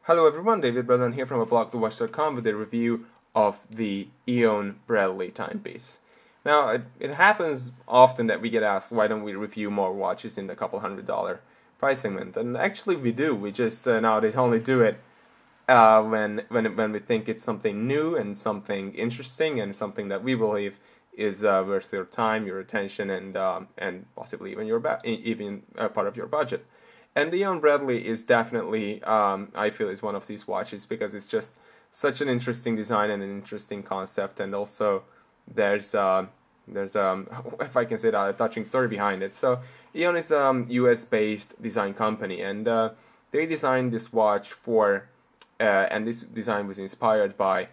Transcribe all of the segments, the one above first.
Hello everyone, David Bredan here from aBlogtoWatch.com with a review of the Eone Bradley timepiece. Now, it happens often that we get asked why don't we review more watches in the couple $100 price segment, and actually we do. We just nowadays only do it when we think it's something new and something interesting and something that we believe is worth your time, your attention, and possibly even part of your budget. And the Eone Bradley is definitely, I feel, is one of these watches because it's just such an interesting design and an interesting concept, and also there's if I can say that, a touching story behind it. So Eone is a US-based design company, and they designed this watch for, and this design was inspired by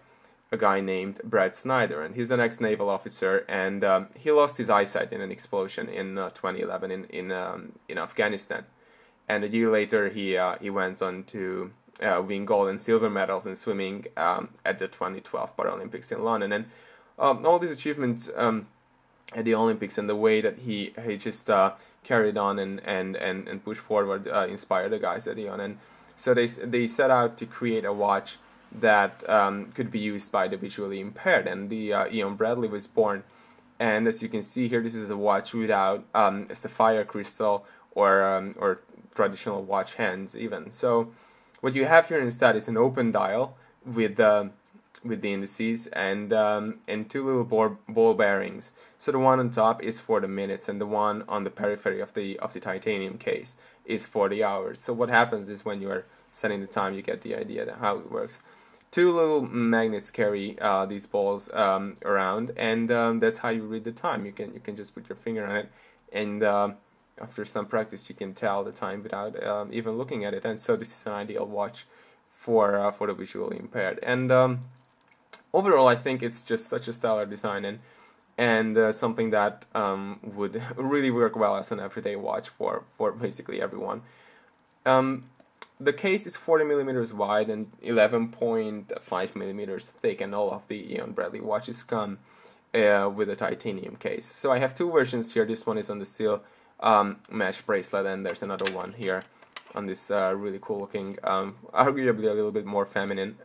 a guy named Brad Snyder, and he's an ex-naval officer, and he lost his eyesight in an explosion in 2011 in Afghanistan. And a year later, he went on to win gold and silver medals in swimming at the 2012 Paralympics in London. And all these achievements at the Olympics and the way that he just carried on and pushed forward inspired the guys at Eone. And so they set out to create a watch that could be used by the visually impaired. And the Eone Bradley was born. And as you can see here, this is a watch without a sapphire crystal or traditional watch hands even. So what you have here instead is an open dial with the indices and two little ball bearings. So the one on top is for the minutes, and the one on the periphery of the titanium case is for the hours. So what happens is when you are setting the time, you get the idea of how it works. Two little magnets carry these balls around, and that's how you read the time. You can just put your finger on it, and after some practice, you can tell the time without even looking at it. And so this is an ideal watch for the visually impaired. And overall, I think it's just such a stellar design and something that would really work well as an everyday watch for basically everyone. The case is 40 millimeters wide and 11.5 millimeters thick, and all of the Eone Bradley watches come with a titanium case. So I have two versions here. This one is on the steel mesh bracelet, and there's another one here on this really cool looking, arguably a little bit more feminine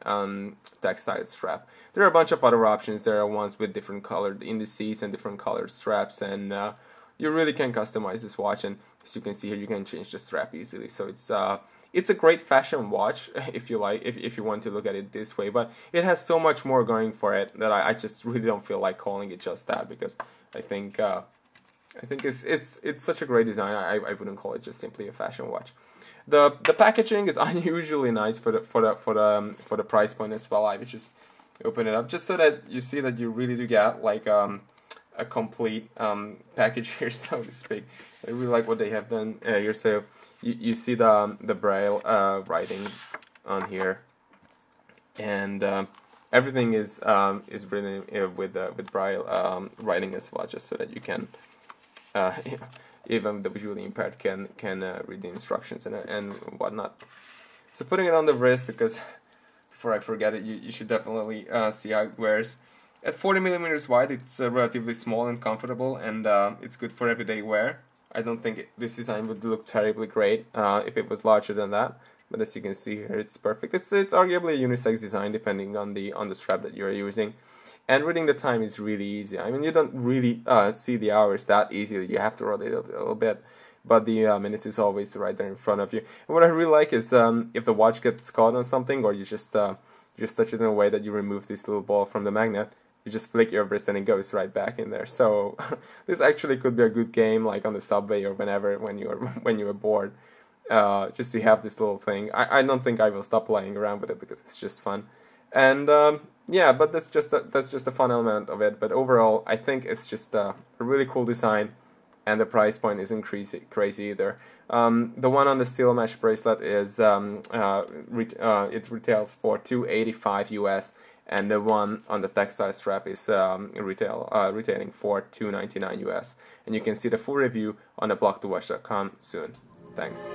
textile strap. There are a bunch of other options. There are ones with different colored indices and different colored straps, and you really can customize this watch. And as you can see here, you can change the strap easily. So it's a great fashion watch if you like, if you want to look at it this way. But it has so much more going for it that I just really don't feel like calling it just that, because I think it's such a great design. I wouldn't call it just simply a fashion watch. The packaging is unusually nice for the price point as well. I would just open it up just so that you see that you really do get like a complete package here, so to speak. I really like what they have done here. So you see the braille writing on here, and everything is written with braille writing as well, just so that you can. Even the visually impaired can read the instructions and whatnot. So putting it on the wrist, because before I forget it, you should definitely see how it wears. At 40 millimeters wide, it's relatively small and comfortable, and it's good for everyday wear. I don't think this design would look terribly great if it was larger than that, but as you can see here, it's perfect. It's arguably a unisex design depending on the strap that you're using. And reading the time is really easy. I mean, you don't really see the hours that easily. You have to rotate it a little bit, but the minutes is always right there in front of you. And what I really like is if the watch gets caught on something, or you just touch it in a way that you remove this little ball from the magnet, you just flick your wrist and it goes right back in there. So this actually could be a good game, like on the subway or whenever when you're bored, just to have this little thing. I don't think I will stop playing around with it because it's just fun. And yeah, but that's just a fun element of it. But overall, I think it's just a really cool design, and the price point isn't crazy either. The one on the steel mesh bracelet is it retails for $285 US, and the one on the textile strap is retailing for $299 US. And you can see the full review on aBlogtoWatch.com soon. Thanks.